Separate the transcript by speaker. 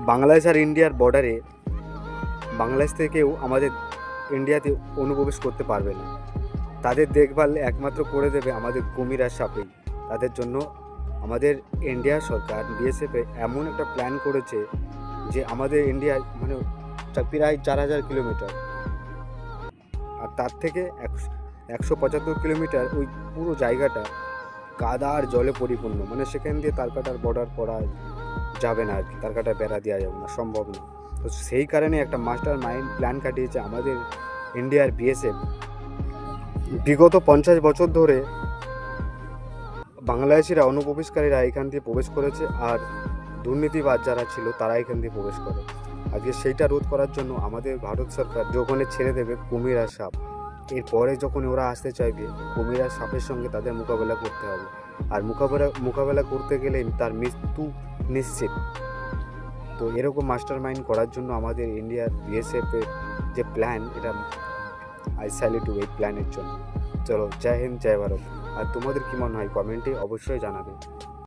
Speaker 1: বাংলাদেশ আর ইন্ডিয়ার বর্ডারে বাংলাদেশ থেকেও আমাদের ইন্ডিয়াতে অনুপ্রবেশ করতে পারবে না। তাদের দেখভাল একমাত্র করে দেবে আমাদের কুমির আর সাপেই। তাদের জন্য আমাদের ইন্ডিয়া সরকার বিএসএফে এমন একটা প্ল্যান করেছে যে আমাদের ইন্ডিয়া মানে প্রায় 4,000 কিলোমিটার, আর তার থেকে 175 কিলোমিটার ওই পুরো জায়গাটা কাদা আর জলে পরিপূর্ণ। মানে সেখান দিয়ে তারকাটার বর্ডার করা যাবে না আর কি, তারকাটা বেড়া দেওয়া যাবে না, সম্ভব না। তো সেই কারণে একটা মাস্টার মাইন্ড প্ল্যান কাটিয়েছে আমাদের ইন্ডিয়ার বিএসএফ। বিগত 50 বছর ধরে বাংলাদেশিরা অনুপ্রবেশকারীরা এখান দিয়ে প্রবেশ করেছে, আর দুর্নীতিবাজ যারা ছিল তারা এখান দিয়ে প্রবেশ করে। আজকে সেইটা রোধ করার জন্য আমাদের ভারত সরকার যখন ছেড়ে দেবে কুমির আর সাপ, এরপরে যখন ওরা আসতে চাইবে কুমির আর সাপের সঙ্গে তাদের মোকাবেলা করতে হবে। আর মোকাবেলা করতে গেলে তার মৃত্যু নিশ্চিত। তো এরকম মাস্টার মাইন্ড করার জন্য আমাদের ইন্ডিয়ার বিএসএফের যে প্ল্যান, এটা আই স্যালুট এই প্ল্যানের জন্য। চলো, জয় হিন্দ, জয় ভারত। আর তোমাদের কী মনে হয় কমেন্টে অবশ্যই জানাবে।